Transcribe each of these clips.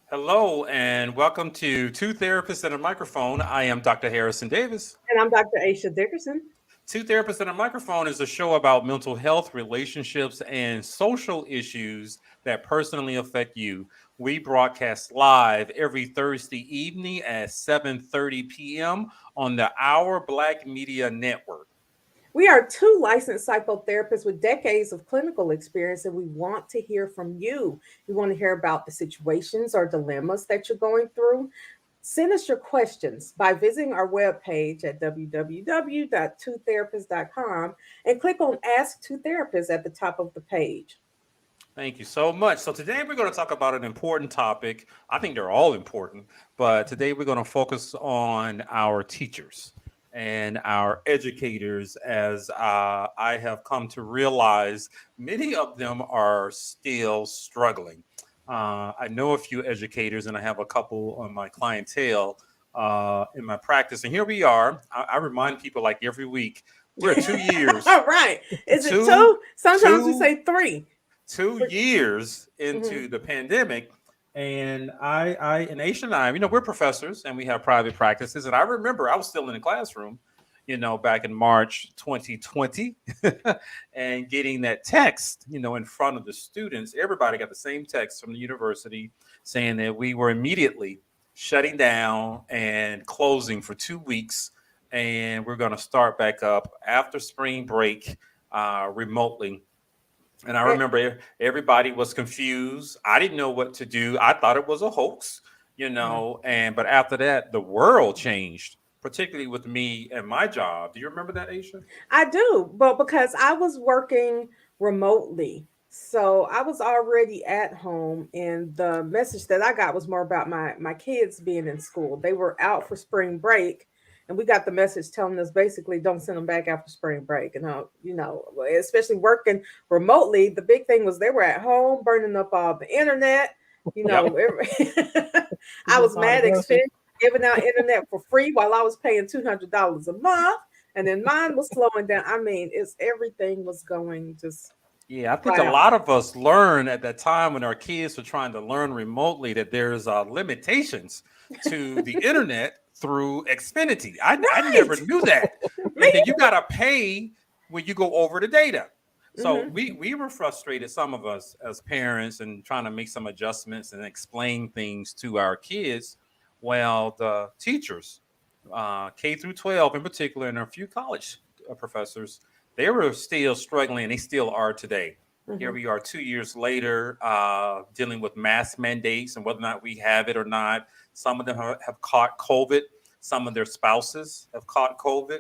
Hello and welcome to Two Therapists and a Microphone. I am Dr. Harrison Davis. And I'm Dr. Aisha Dickerson. Two Therapists and a Microphone is a show about mental health, relationships, and social issues that personally affect you. We broadcast live every Thursday evening at 7:30 p.m. on the Our Black Media Network. We are two licensed psychotherapists with decades of clinical experience, and we want to hear from you. We want to hear about the situations or dilemmas that you're going through. Send us your questions by visiting our webpage at www.twotherapist.com and click on Ask Two Therapists at the top of the page. Thank you so much. So, today we're going to talk about an important topic. I think they're all important, but today we're going to focus on our teachers and our educators, as I have come to realize many of them are still struggling. I know a few educators, and I have a couple on my clientele in my practice. And here we are. I remind people like every week, we're 2 years, All right. Is it two, two? Sometimes we two say three. 2 years Mhm. into the pandemic, and I and Aisha and I, we're professors and we have private practices. And I remember I was still in the classroom, back in March 2020, and getting that text, in front of the students. Everybody got the same text from the university saying that we were immediately shutting down and closing for 2 weeks, and we're going to start back up after spring break remotely. And I Eh, remember everybody was confused. I didn't know what to do. I thought it was a hoax, mhm. and but after that, the world changed, particularly with me and my job. Do you remember that, Aisha? I do, but because I was working remotely, so I was already at home, and the message that I got was more about my kids being in school. They were out for spring break, and we got the message telling us basically don't send them back after spring break. And especially working remotely, the big thing was they were at home burning up all the internet. Yep. I People was started mad working. Xfinity giving out internet for free while I was paying $200 a month, and then mine was slowing down. I mean, it's everything was going just Yeah, I think flat a out. lot of us learned at that time when our kids were trying to learn remotely that there's limitations to the internet through Xfinity. I Right. never knew that, Me and then you gotta pay when you go over the data. So either. we were frustrated, some of us as parents, and trying to make some adjustments and explain things to our kids. Well, the teachers, K through 12 in particular, and a few college professors, they were still struggling, and they still are today. Here Hmm. we are 2 years later, dealing with mask mandates and whether or not we have it or not. Some of them have caught COVID. Some of their spouses have caught COVID.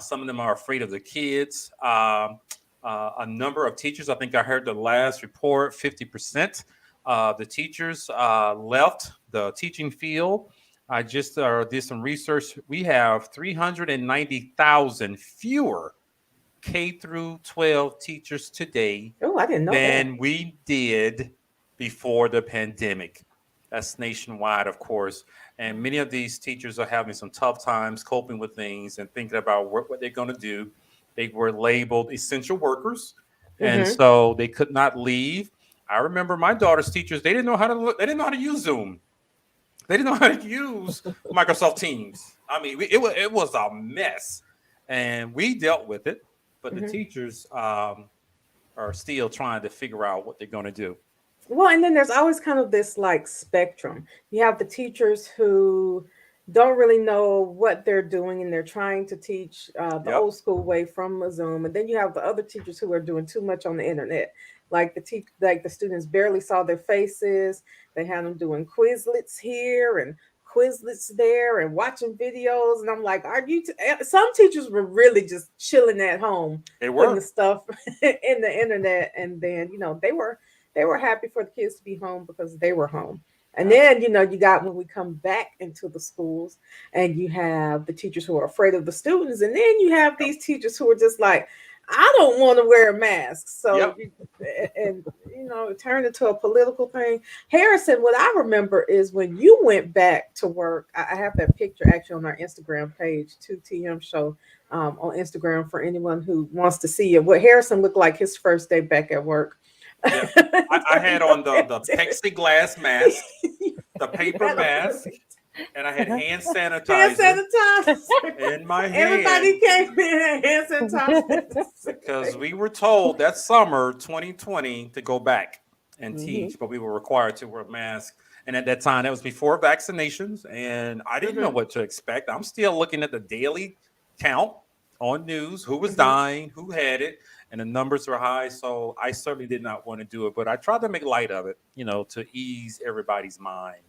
Some of them are afraid of the kids. A number of teachers, I think I heard the last report, 50% the teachers left the teaching field. I just did some research. We have 390,000 fewer K through 12 teachers today Oh, I didn't know that. than we did before the pandemic. That's nationwide, of course. And many of these teachers are having some tough times coping with things and thinking about what they're going to do. They were labeled essential workers, and Hmm. so they could not leave. I remember my daughter's teachers, they didn't know how to look, they didn't know how to use Zoom. They didn't know how to use Microsoft Teams. I mean, it was a mess, and we dealt with it. But the Hmm. teachers are still trying to figure out what they're going to do. Well, and then there's always kind of this like spectrum. You have the teachers who don't really know what they're doing, and they're trying to teach the Yep. old school way from a Zoom. And then you have the other teachers who are doing too much on the internet. Like the students barely saw their faces. They had them doing Quizlets here and Quizlets there and watching videos. And I'm like, are you? Some teachers were really just chilling at home, They putting the were. stuff in the internet, and then they were happy for the kids to be home because they were home. And then, Absolutely. you got when we come back into the schools, and you have the teachers who are afraid of the students. And then you have Yep. these teachers who are just like, I don't want to wear a mask. So, Yep. and, it turned into a political thing. Harrison, what I remember is when you went back to work, I have that picture actually on our Instagram page, 2TM Show on Instagram for anyone who wants to see it. What Harrison looked like his first day back at work. Yep. I had on the plexiglass mask. the paper mask, and I had hand Hand sanitizer sanitizer. in my Everybody hand came in hand sanitizer. because we were told that summer 2020 to go back and Mhm. teach, but we were required to wear a mask. And at that time, that was before vaccinations, and I didn't know Mhm. what to expect. I'm still looking at the daily count on news, who was Mhm. dying, who had it, and the numbers were high. So I certainly did not want to do it, but I tried to make light of it, to ease everybody's mind.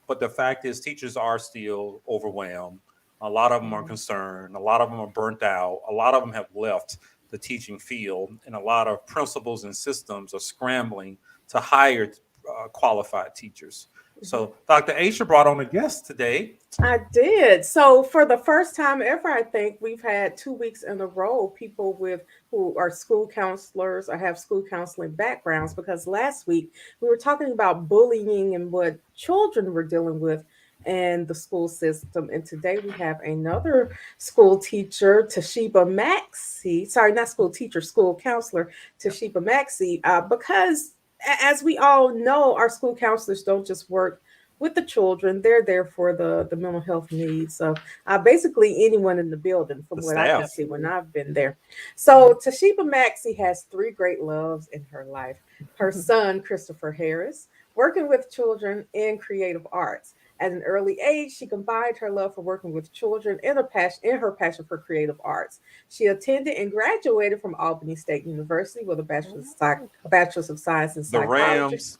But the fact is, teachers are still overwhelmed. A lot of them are Mhm. concerned. A lot of them are burnt out. A lot of them have left the teaching field, and a lot of principals and systems are scrambling to hire qualified teachers. Mhm. So, Dr. Aisha brought on a guest today. I did. So for the first time ever, I think we've had 2 weeks in a row people with who are school counselors or have school counseling backgrounds. Because last week we were talking about bullying and what children were dealing with in the school system, and today we have another school teacher, Toshiba Maxey. Sorry, not school teacher, school counselor, Yep. Toshiba Maxey. Because as we all know, our school counselors don't just work with the children. They're there for the mental health needs of basically anyone in the building, from The what I can staff. see when I've been there. Mhm. So Toshiba Maxey has three great loves in her life: her son Christopher Harris, working with children in creative arts. At an early age, she combined her love for working with children and her passion for creative arts. She attended and graduated from Albany State University with a bachelor's of science in The psychology. Rams.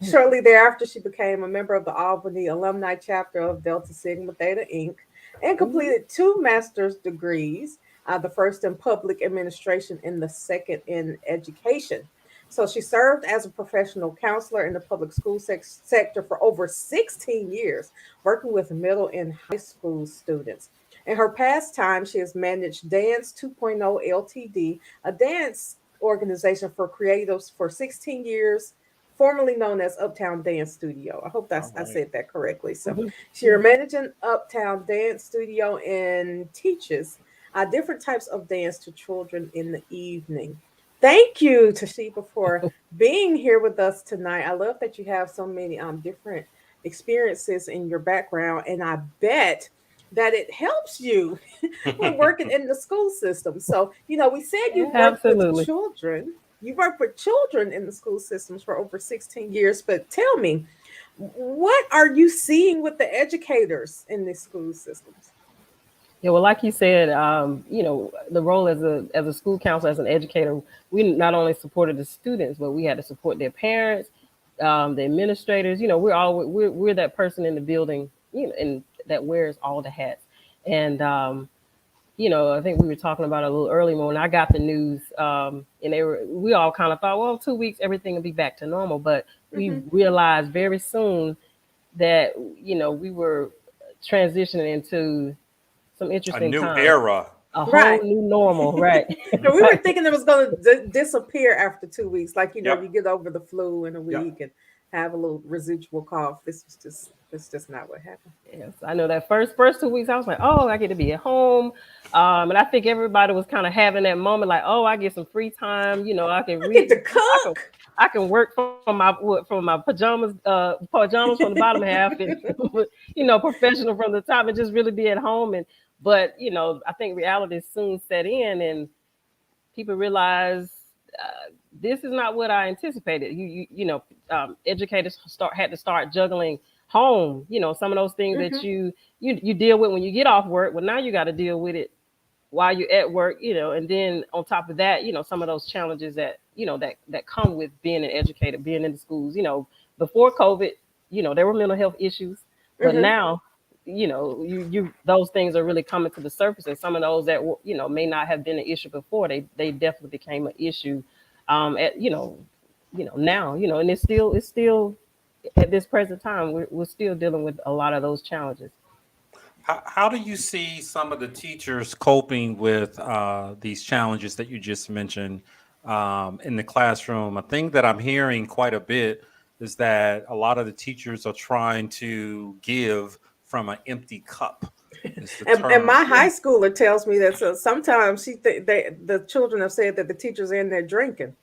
Shortly thereafter, she became a member of the Albany alumni chapter of Delta Sigma Theta Inc. and Mhm. completed two master's degrees, the first in public administration and the second in education. So she served as a professional counselor in the public school sector for over 16 years, working with middle and high school students. In her past time, she has managed Dance 2.0 Ltd, a dance organization for creatives, for 16 years, formerly known as Uptown Dance Studio. I hope All that's I right. said that correctly. So Mhm. she managing Uptown Dance Studio and teaches different types of dance to children in the evening. Thank you, Toshiba, for being here with us tonight. I love that you have so many different experiences in your background, and I bet that it helps you when working in the school system. So, we said you work with Absolutely. children. You work with children in the school systems for over 16 years, but tell me, what are you seeing with the educators in these school systems? Yeah, well, like you said, the role as a school counselor, as an educator, we not only supported the students, but we had to support their parents, the administrators. We're that person in the building, and that wears all the hats. And I think we were talking about it a little earlier when I got the news, and we all kind of thought, well, 2 weeks, everything will be back to normal. But we Hmm. realized very soon that we were transitioning into some A interesting new times, era. a whole Right. new normal, right? So we were Right. thinking it was going to disappear after 2 weeks, like you Yep. get over the flu in a Yep. week and have a little residual cough. This is just not what happened. Yes, I know that first 2 weeks, I was like, oh, I get to be at home, and I think everybody was kind of having that moment, like, oh, I get some free time. I can I get read, to I can, cook. I can work from my pajamas from the bottom half, and professional from the top, and just really be at home. But I think reality soon set in, and people realize this is not what I anticipated. Educators had to start juggling home. Some of those things that Hmm. you deal with when you get off work. Well, now you got to deal with it while you're at work. And then on top of that, some of those challenges that that come with being an educator, being in the schools. Before COVID, there were mental health issues, but Hmm. now you those things are really coming to the surface, and some of those that may not have been an issue before, they definitely became an issue at now, and it's still at this present time, we're still dealing with a lot of those challenges. How do you see some of the teachers coping with these challenges that you just mentioned in the classroom? A thing that I'm hearing quite a bit is that a lot of the teachers are trying to give from an empty cup, is the And term. my high schooler tells me that, so sometimes the children have said that the teachers are in there drinking.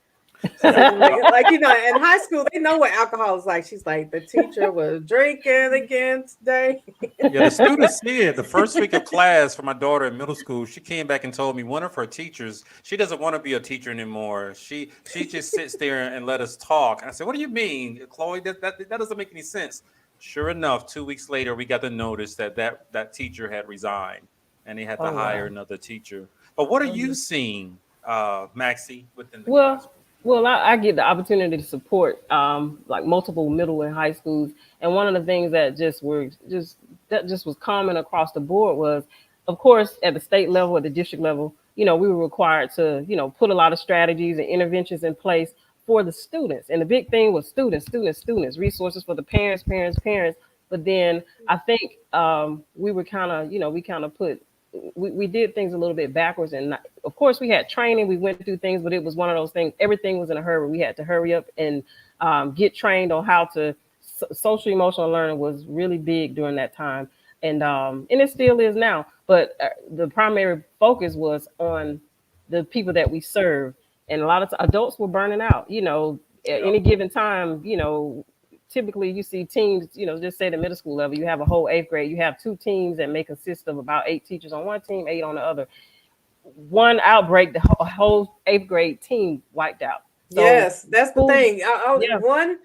She said, like in high school, they know what alcohol is like. She's like, the teacher was drinking again today. Yeah, the students see it. The first week of class for my daughter in middle school, she came back and told me one of her teachers, she doesn't want to be a teacher anymore. She just sits there and let us talk. And I said, "What do you mean, Chloe? That doesn't make any sense." Sure enough, 2 weeks later, we got the notice that teacher had resigned, and they had to Oh, hire wow. another teacher. But what are you Mhm. seeing, Maxie, within the Well, classroom? I get the opportunity to support like multiple middle and high schools, and one of the things that just was common across the board was, of course, at the state level, at the district level, we were required to put a lot of strategies and interventions in place for the students, and the big thing was students, resources for the parents. But then I think we were kind of we kind of put we did things a little bit backwards, and of course we had training, we went through things, but it was one of those things, everything was in a hurry, we had to hurry up and get trained on how to social emotional learning was really big during that time, and it still is now, but the primary focus was on the people that we serve, and a lot of adults were burning out, at Yeah. any given time, typically you see teams, just say the middle school level, you have a whole eighth grade, you have two teams that may consist of about 8 teachers on one team, 8 on the other. One outbreak, the whole eighth grade team wiped out. So Yes, that's the schools, thing. yeah, One,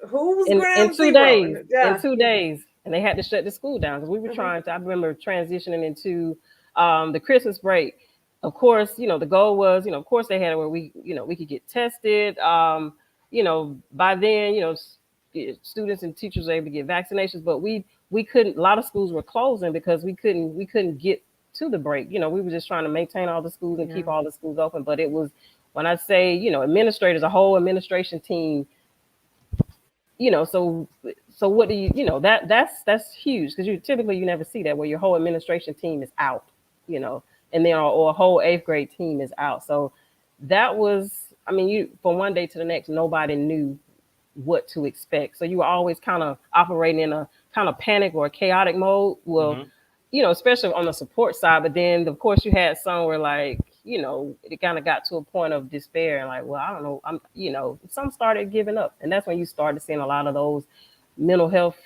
who's in ground two zero? days, in Yeah. 2 days, and they had to shut the school down because we were Mhm. trying to. I remember transitioning into the Christmas break. Of course, the goal was, of course, they had it where we could get tested. By then, students and teachers were able to get vaccinations, but we couldn't. A lot of schools were closing because we couldn't get to the break. We were just trying to maintain all the schools and Yeah. keep all the schools open. But it was when I say, administrators, a whole administration team, so what do that's huge because you never see that where your whole administration team is out, you know and then or a whole eighth grade team is out. So that was, I mean, you from one day to the next nobody knew what to expect, so you were always kind of operating in a kind of panic or a chaotic mode. Well, Hmm. especially on the support side. But then, of course, you had some where, like, it kind of got to a point of despair and like, well, I don't know. Some started giving up, and that's when you started seeing a lot of those mental health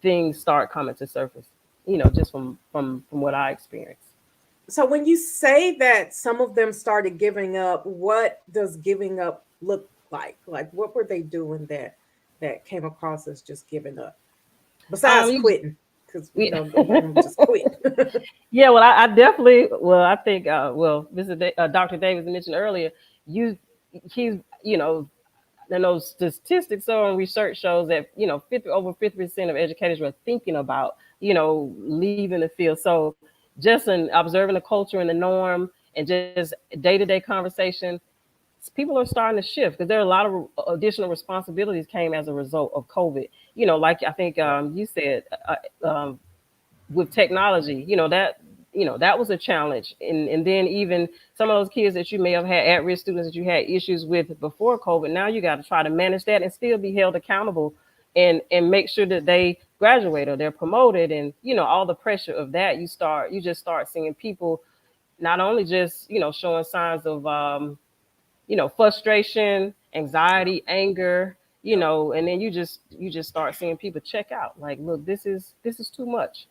things start coming to surface. Just from what I experienced. So when you say that some of them started giving up, what does giving up look like? Like what were they doing that came across as just giving up? Besides You, quitting, because we, a lot of them just quit. yeah, well, I definitely, well, I think, Dr. Davis mentioned earlier, you, he's, and those statistics on research shows that 50% of educators were thinking about leaving the field. So just in observing the culture and the norm and just day-to-day conversation, people are starting to shift because there are a lot of additional responsibilities came as a result of COVID. Like I think Yeah. you said, with technology, that was a challenge. And then even some of those kids that you may have had at-risk students that you had issues with before COVID, now you got to try to manage that and still be held accountable and make sure that they graduate or they're promoted, and all the pressure of that. You just start seeing people not only just showing signs of frustration, Yeah. anxiety, anger, Yeah. and then you just start seeing people check out. Like, look, this is too much.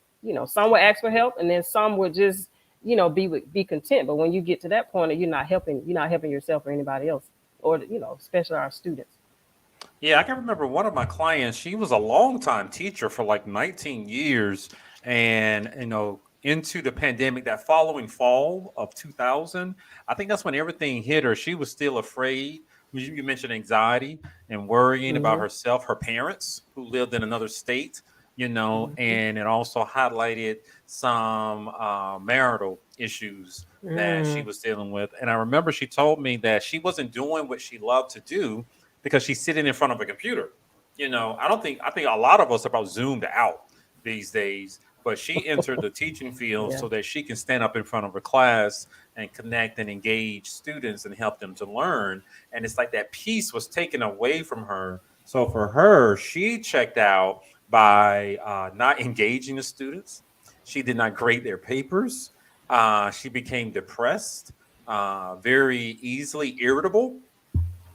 Some would ask for help, and then some would just be content. But when you get to that point, you're not helping yourself or anybody else, or especially our students. Yeah, I can remember one of my clients. She was a longtime teacher for like 19 years, and into the pandemic, that following fall of 2000, I think that's when everything hit her. She was still afraid. You mentioned anxiety and worrying about Hmm. herself, her parents who lived in another state, Hmm. and it also highlighted some marital issues that she Mm, was dealing with. And I remember she told me that she wasn't doing what she loved to do because she's sitting in front of a computer. I think a lot of us are about zoomed out these days, but she entered the teaching field Yeah. so that she can stand up in front of a class and connect and engage students and help them to learn. And it's like that piece was taken away from her. So for her, she checked out by not engaging the students. She did not grade their papers. She became depressed. very easily irritable,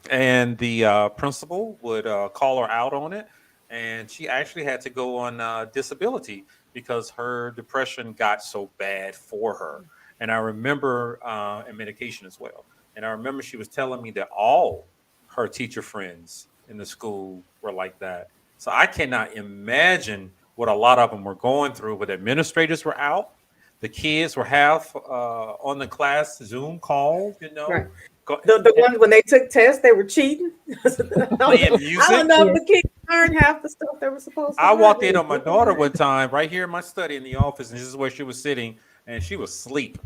and the principal would call her out on it, and she actually had to go on disability because her depression got so bad for her. And I remember, and medication as well. And I remember she was telling me that all her teacher friends in the school were like that. So I cannot imagine what a lot of them were going through. But administrators were out, the kids were half on the class Zoom call, Right. go, The ones when they took tests, they were cheating. I playing don't music. know Yeah. if the kids learned half the stuff they were supposed to I learn. walked in on my daughter one time right here in my study in the office, and this is where she was sitting, and she was asleep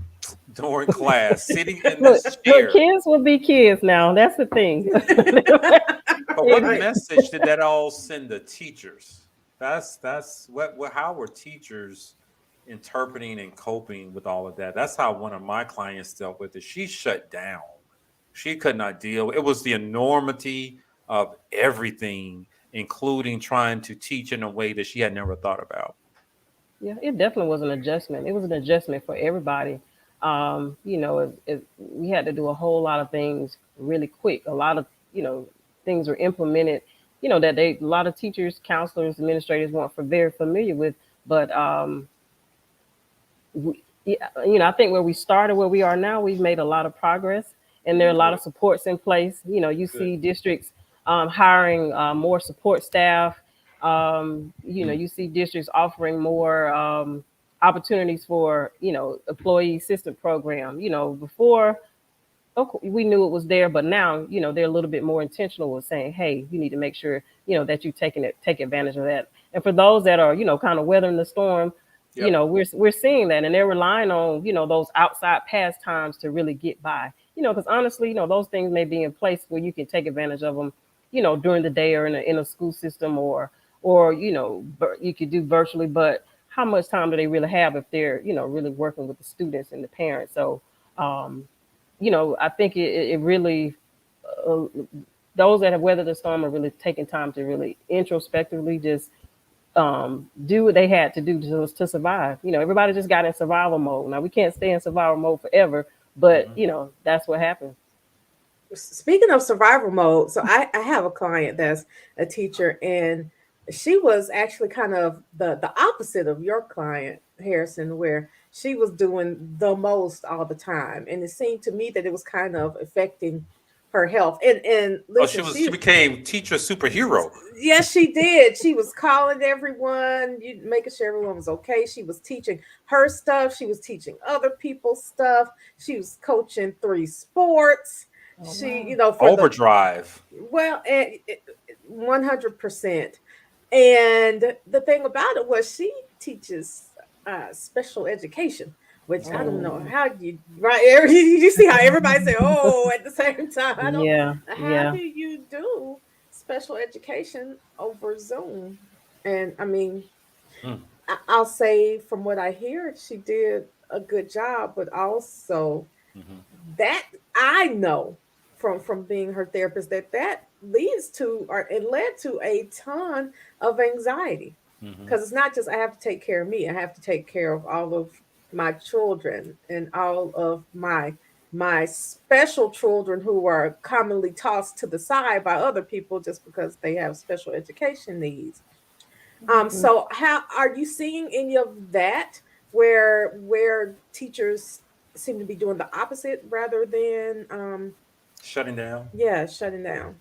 during class, sitting in Look, this chair. kids will be kids now. That's the thing. But what Right. message did that all send the teachers? That's what how were teachers interpreting and coping with all of that? That's how one of my clients dealt with it. She shut down. She could not deal. It was the enormity of everything, including trying to teach in a way that she had never thought about. Yeah, it definitely was an adjustment. It was an adjustment for everybody. We had to do a whole lot of things really quick. A lot of, things were implemented, that a lot of teachers, counselors, administrators weren't very familiar with. But, yeah, I think where we started, where we are now, we've made a lot of progress, and there are a lot of supports in place. You Good. see districts hiring more support staff. Mm. You see districts offering more opportunities for employee assistance program. Before, okay, we knew it was there, but now they're a little bit more intentional with saying, hey, you need to make sure that you take advantage of that. And for those that are kind of weathering the storm, Yep. we're seeing that, and they're relying on those outside pastimes to really get by. Because honestly, those things may be in place where you can take advantage of them, during the day or in a school system, or you could do virtually. But how much time do they really have if they're really working with the students and the parents? So um, I think it really, uh, those that have weathered the storm are really taking time to really introspectively just do what they had to do to survive. Everybody just got in survival mode. Now we can't stay in survival mode forever, but Mhm. that's what happened. Speaking of survival mode, so I have a client that's a teacher, and she was actually kind of the opposite of your client, Harrison, where she was doing the most all the time. And it seemed to me that it was kind of affecting her health. And Oh, listen, she she became teacher superhero. yes, she did. She was calling everyone, making sure everyone was okay. She was teaching her stuff. She was teaching other people's stuff. She was coaching 3 sports. Oh She, wow. for the Overdrive. well, 100%. And the thing about it was she teaches special education, which I don't know Oh how you right. You see how everybody say "oh" at the same time. I don't. yeah, How yeah. do you do special education over Zoom? And I mean, Mm. I'll say from what I hear, she did a good job, but also Mhm. that I know from being her therapist that leads to or it led to a ton of anxiety, Mhm. because it's not just I have to take care of me, I have to take care of all of my children and all of my special children who are commonly tossed to the side by other people just because they have special education needs. Mhm. So how are you seeing any of that where teachers seem to be doing the opposite rather than Shutting down. yeah, shutting down?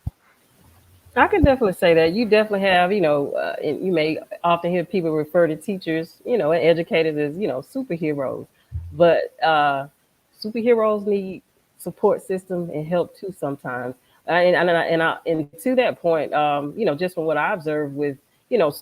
I can definitely say that you definitely have, and you may often hear people refer to teachers, and educators as, superheroes, but superheroes need support system and help too sometimes. And to that point, just from what I observed with,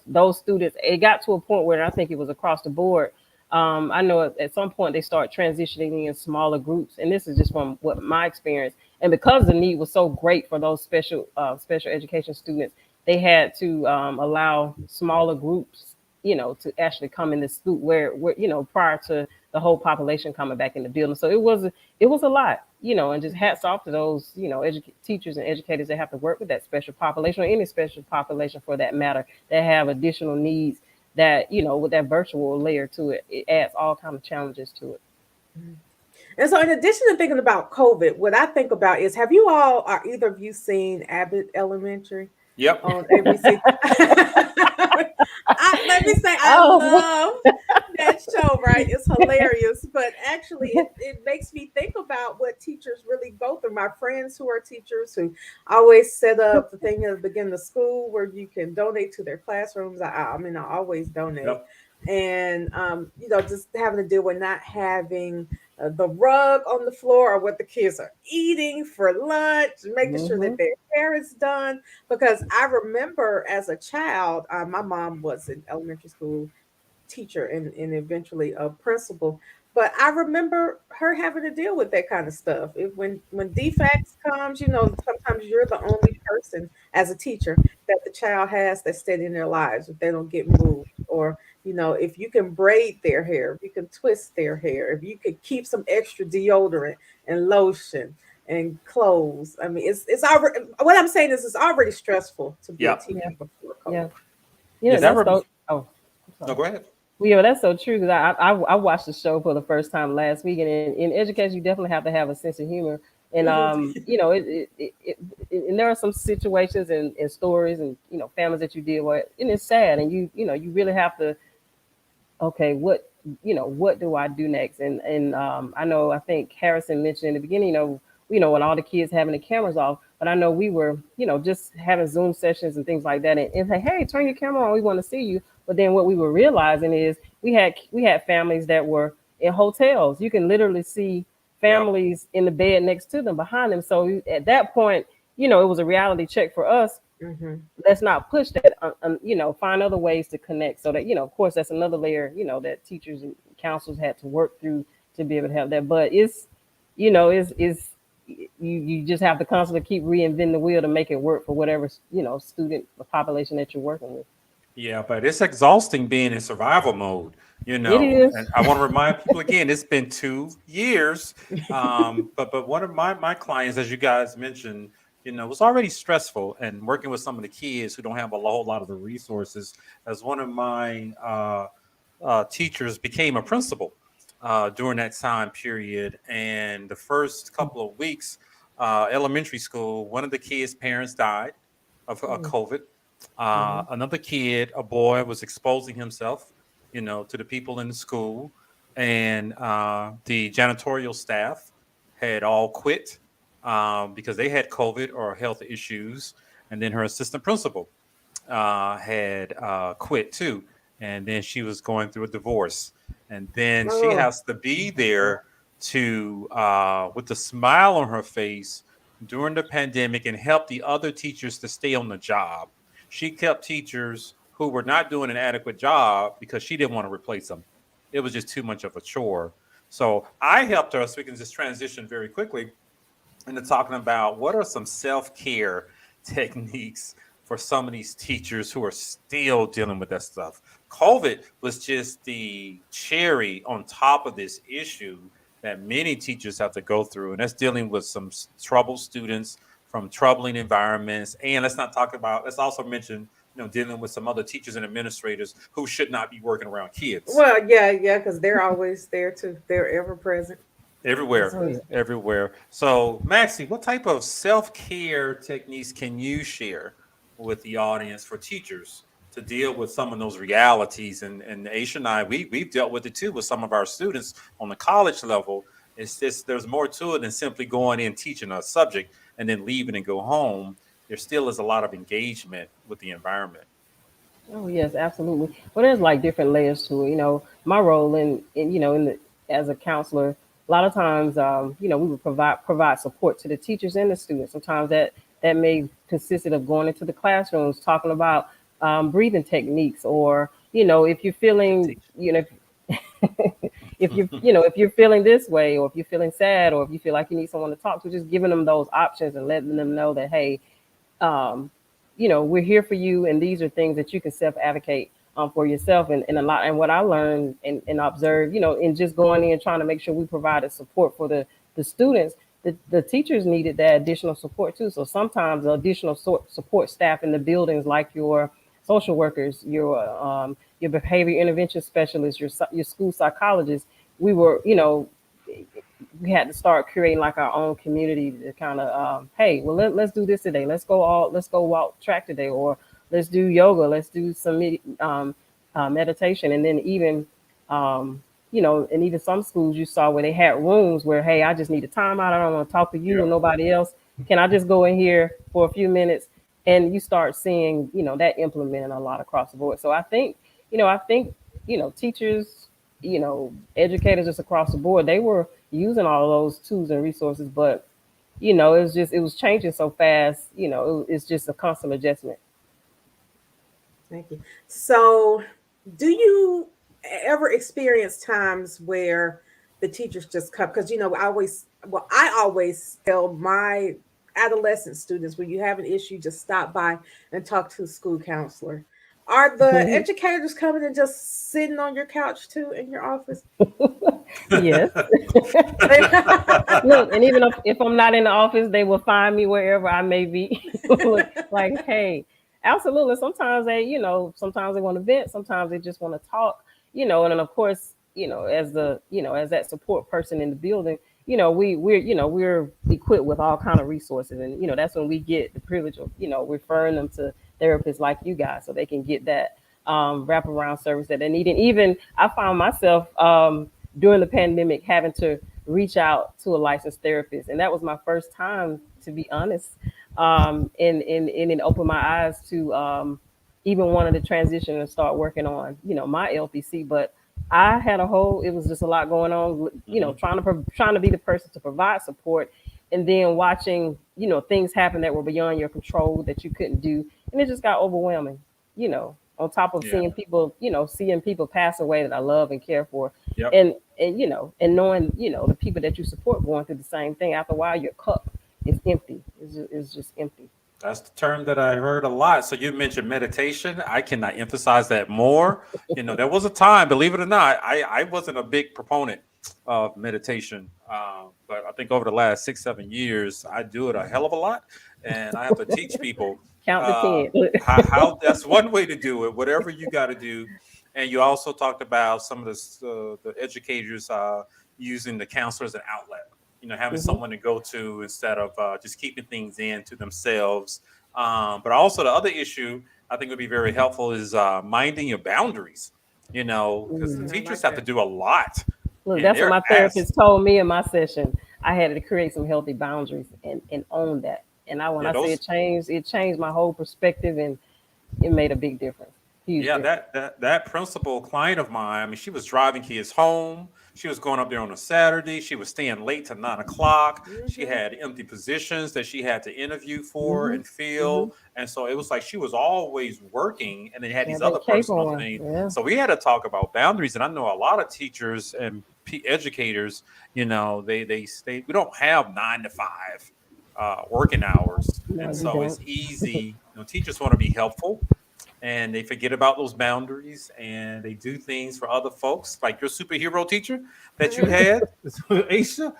those students, it got to a point where I think it was across the board. I know at some point they start transitioning in smaller groups, and this is just from what my experience. And because the need was so great for those special education students, they had to allow smaller groups, to actually come in the school where prior to the whole population coming back in the building. So it was a lot, and just hats off to those teachers and educators that have to work with that special population or any special population for that matter that have additional needs that with that virtual layer to it, it adds all kind of challenges to it. Mhm. And so, in addition to thinking about COVID, what I think about is, have you all, are either of you seen Abbott Elementary Yep. on ABC? Let me say, I Oh, love that show, right? It's hilarious, but actually, it makes me think about what teachers really go through. My friends who are teachers who always set up the thing at the beginning of school where you can donate to their classrooms. I mean, I always donate. Yep. And, just having to deal with not having the rug on the floor or what the kids are eating for lunch, making sure that mhm, their hair is done. Because I remember as a child, my mom was an elementary school teacher and eventually a principal. But I remember her having to deal with that kind of stuff. When defects comes, sometimes you're the only person as a teacher that the child has that's steady in their lives if they don't get moved. Or, if you can braid their hair, if you can twist their hair, if you could keep some extra deodorant and lotion and clothes. I mean, it's already, what I'm saying is it's already stressful to be a Yep. teacher yeah, before yeah, COVID. yeah. Yeah. That. That's so. Oh, I'm No. sorry. Go ahead. Well, yeah, that's so true because I watched the show for the first time last week, and in education, you definitely have to have a sense of humor, and and there are some situations and stories and families that you deal with, and it's sad, and you really have to, okay, what do I do next? And I think Harrison mentioned in the beginning, when all the kids having the cameras off, but I know we were, just having Zoom sessions and things like that, and say, hey, turn your camera on, we want to see you. But then what we were realizing is we had families that were in hotels. You can literally see Yep. families in the bed next to them, behind them. So at that point, it was a reality check for us. Hmm. Let's not push that. Find other ways to connect. So that of course, that's another layer. That teachers and counselors had to work through to be able to have that. But it's you just have to constantly keep reinventing the wheel to make it work for whatever student population that you're working with. Yeah, but it's exhausting being in survival mode, It And is. I want to remind people again, it's been 2 years. But one of my clients, as you guys mentioned, was already stressful and working with some of the kids who don't have a whole lot of the resources. As one of my teachers became a principal during that time period, and the first couple of weeks, elementary school, one of the kids' parents died of COVID. Mm-hmm. Another kid, a boy, was exposing himself, to the people in the school, and the janitorial staff had all quit because they had COVID or health issues, and then her assistant principal had quit too, and then she was going through a divorce, and then she Oh, has to be there to with a smile on her face during the pandemic and help the other teachers to stay on the job. She kept teachers who were not doing an adequate job because she didn't want to replace them. It was just too much of a chore. So I helped her, so we can just transition very quickly into talking about what are some self-care techniques for some of these teachers who are still dealing with that stuff. COVID was just the cherry on top of this issue that many teachers have to go through, and that's dealing with some troubled students from troubling environments. And let's also mention, dealing with some other teachers and administrators who should not be working around kids. well, yeah, because they're always there too. They're ever present. That's Everywhere, Oh good. yeah. everywhere. So, Maxie, what type of self-care techniques can you share with the audience for teachers to deal with some of those realities? And Aisha and I, we've dealt with it too with some of our students on the college level. It's just there's more to it than simply going in teaching a subject and then leaving and go home. There still is a lot of engagement with the environment. Oh yes, absolutely. Well, there's like different layers to it. My role in the as a counselor, a lot of times, we would provide support to the teachers and the students. Sometimes that may consisted of going into the classrooms, talking about breathing techniques, or if you're feeling, if you're feeling this way, or if you're feeling sad, or if you feel like you need someone to talk to, just giving them those options and letting them know that, hey, um, we're here for you, and these are things that you can self advocate for yourself. And a lot, and what I learned and observed, in just going in and trying to make sure we provided support for the students, the teachers needed that additional support too. So sometimes the additional support staff in the buildings, like your social workers, your behavior intervention specialists, your school psychologists, we were, we had to start creating like our own community to kind of, hey, well, let's do this today. Let's go walk track today, or let's do yoga. Let's do some meditation. And then even, and even some schools you saw where they had rooms where, hey, I just need a timeout. I don't want to talk to you or nobody else. Can I just go in here for a few minutes? And you start seeing, that implemented a lot across the board. So I think, teachers, educators just across the board, they were using all of those tools and resources, but, it was changing so fast, it's just a constant adjustment. Thank you. So do you ever experience times where the teachers just come? Because, I always tell my adolescent students, when you have an issue, just stop by and talk to a school counselor. Are the educators coming and just sitting on your couch too in your office? Yes. Look, and even if I'm not in the office, they will find me wherever I may be. Like, hey, absolutely. Sometimes sometimes they want to vent, sometimes they just want to talk, and then of course, as that support person in the building, we're equipped with all kind of resources, and that's when we get the privilege of referring them to therapists like you guys, so they can get that wraparound service that they need. And even I found myself during the pandemic having to reach out to a licensed therapist, and that was my first time, to be honest, and it opened my eyes to even wanting to transition and start working on my LPC. But I had it was just a lot going on, trying to be the person to provide support, and then watching, things happen that were beyond your control that you couldn't do. And it just got overwhelming, on top of seeing people pass away that I love and care for. Yep. And knowing, the people that you support going through the same thing. After a while, your cup is empty. It's just empty. That's the term that I heard a lot. So you mentioned meditation. I cannot emphasize that more. There was a time, believe it or not, I wasn't a big proponent of meditation. But I think over the last 6-7 years, I do it a hell of a lot. And I have to teach people Count to 10. how that's one way to do it, whatever you got to do. And you also talked about some of the educators using the counselor as an outlet. Having someone to go to instead of just keeping things in to themselves. But also the other issue I think would be very helpful is minding your boundaries, because the teachers have to do a lot. Look, that's what my therapist told me in my session. I had to create some healthy boundaries and own that. And I say it changed my whole perspective, and it made a big difference. Huge difference. That principal client of mine, I mean, she was driving kids home. She was going up there on a Saturday. She was staying late to 9 o'clock. She had empty positions that she had to interview for and fill. And so it was like she was always working, and then had these other personal things. Yeah. So we had to talk about boundaries. And I know a lot of teachers and educators, they stay. We don't have 9 to 5 working hours, and so it's easy. Teachers want to be helpful. And they forget about those boundaries, and they do things for other folks, like your superhero teacher that you had, Aisha.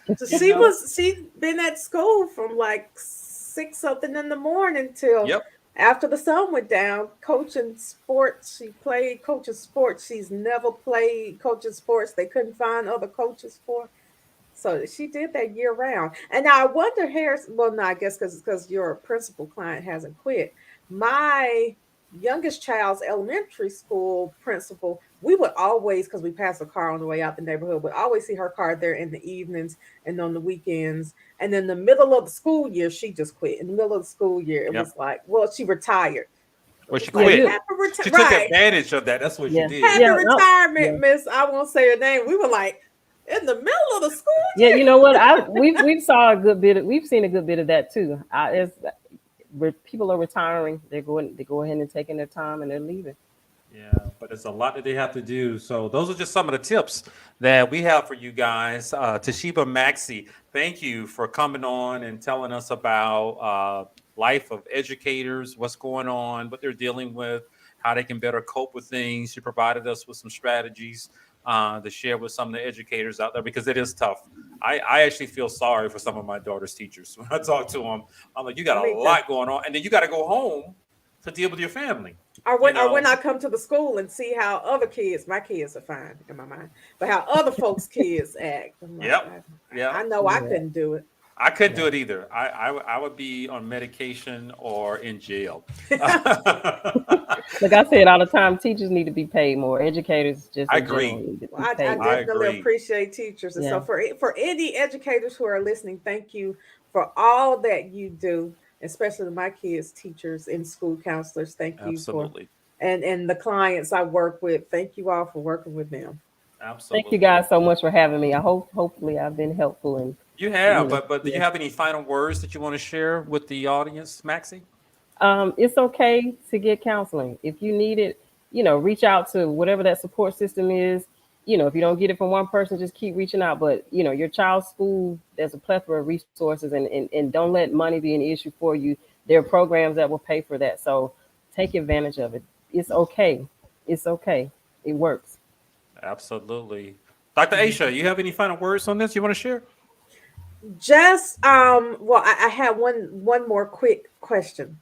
She'd been at school from like 6 something in the morning till after the sun went down, coaching sports. She played coaching sports. She's never played coaching sports. They couldn't find other coaches for. So she did that year round. And now I wonder, Harris. Well, no, I guess because your principal client hasn't quit. My youngest child's elementary school principal, we would always, because we passed a car on the way out the neighborhood, would always see her car there in the evenings and on the weekends. And in the middle of the school year, she just quit. In the middle of the school year, it was like, well, she retired. Well, she quit. She took advantage of that. That's what she did. Happy retirement, Miss. I won't say her name. We were like, in the middle of the school year. Yeah, you know what? We've seen a good bit of that too. Where people are retiring, they go ahead and taking their time and they're leaving. Yeah, but it's a lot that they have to do. So those are just some of the tips that we have for you guys. Toshiba Maxey, thank you for coming on and telling us about life of educators, what's going on, what they're dealing with, how they can better cope with things. You provided us with some strategies to share with some of the educators out there, because it is tough. I actually feel sorry for some of my daughter's teachers. When I talk to them, I'm like, you got a lot going on, and then you got to go home to deal with your family. Or when, You know. or when I come to the school and see how other kids, my kids are fine in my mind, but how other folks' kids act. I'm like, Yep. Yeah. I know I Yeah. couldn't do it. I couldn't do it either. I would be on medication or in jail. Like I said all the time, teachers need to be paid more. Educators just I in general agree. need to be Well, I paid more. definitely agree. appreciate teachers, and so Yeah. for any educators who are listening, thank you for all that you do, especially my kids' teachers and school counselors. Thank you for Absolutely. and the clients I work with. Thank you all for working with them. Absolutely. Thank you guys so much for having me. Hopefully I've been helpful and You have, Yeah. but do you Yeah. have any final words that you want to share with the audience, Maxie? it's okay to get counseling. If you need it, reach out to whatever that support system is. If you don't get it from one person, just keep reaching out. But, your child's school, there's a plethora of resources and don't let money be an issue for you. There are programs that will pay for that. So take advantage of it. It's okay. It's okay. It works. Absolutely. Dr. Aisha, you have any final words on this you want to share? Just well, I had one more quick question.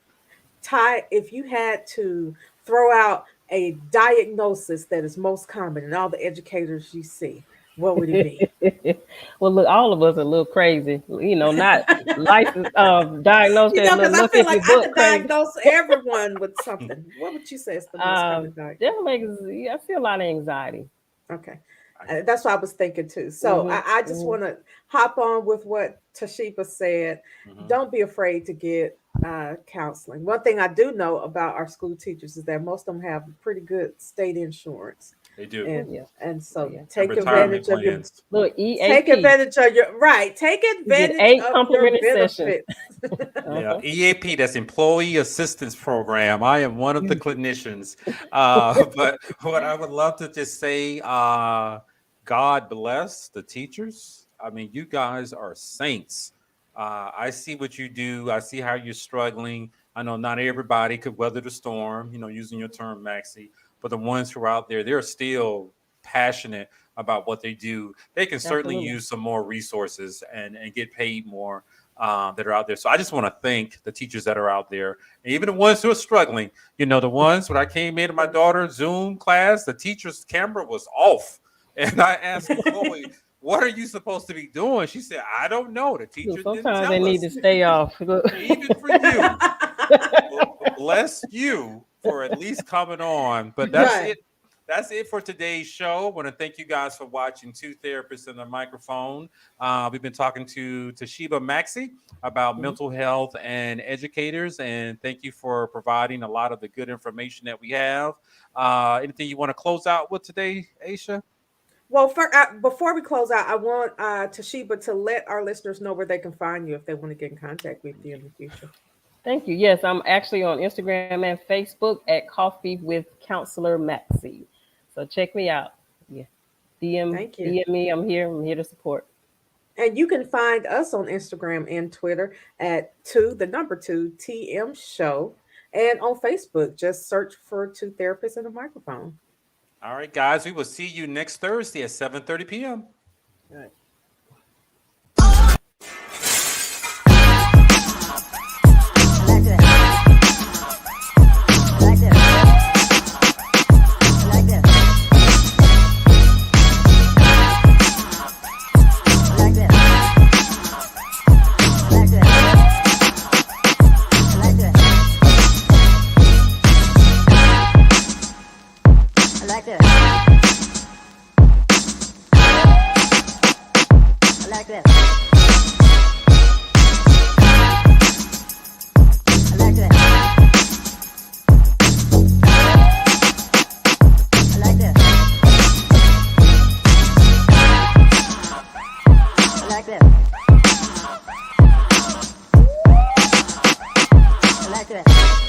Ty, if you had to throw out a diagnosis that is most common in all the educators you see, what would it be? Well, look, all of us are a little crazy, not licensed, diagnosed You as know, because I look feel at like your I book could crazy. diagnose everyone with something. What would you say is the most common diagnosis? Definitely, I feel a lot of anxiety. Okay. That's what I was thinking too. So Mhm, I just mhm. want to hop on with what Toshiba said. Mhm. Don't be afraid to get counseling. One thing I do know about our school teachers is that most of them have pretty good state insurance, They do. and Yeah. and so Yeah. And take retirement advantage of your plans. Look, take EAP, advantage of your right. Take you get advantage 8 of your complimentary sessions. benefits. Yeah, Uh-huh. EAP, that's Employee Assistance Program. I am one of the clinicians. But what I would love to just say, God bless the teachers. I mean, you guys are saints. I see what you do. I see how you're struggling. I know not everybody could weather the storm, using your term, Maxie, but the ones who are out there, they're still passionate about what they do. They can certainly Absolutely. use some more resources and get paid more that are out there. So I just want to thank the teachers that are out there, and even the ones who are struggling. The ones when I came into my daughter's Zoom class, the teacher's camera was off, and I asked Chloe, "What are you supposed to be doing?" She said, "I don't know. The teacher didn't Sometimes they tell need us." to stay off. Even for you, bless you for at least coming on. But that's Right. it. That's it for today's show. I want to thank you guys for watching Two Therapists and a Microphone. We've been talking to Toshiba Maxie about Mhm. mental health and educators, and thank you for providing a lot of the good information that we have. Anything you want to close out with today, Aisha? Well, before we close out, I want Toshiba to let our listeners know where they can find you if they want to get in contact with you in the future. Thank you. Yes, I'm actually on Instagram and Facebook at Coffee with Counselor Maxie. So check me out. Yeah. Thank you. DM me. I'm here to support. And you can find us on Instagram and Twitter at the number 2 TM Show. And on Facebook, just search for Two Therapists and a Microphone. All right, guys. We will see you next Thursday at 7:30 p.m. All right. I like that.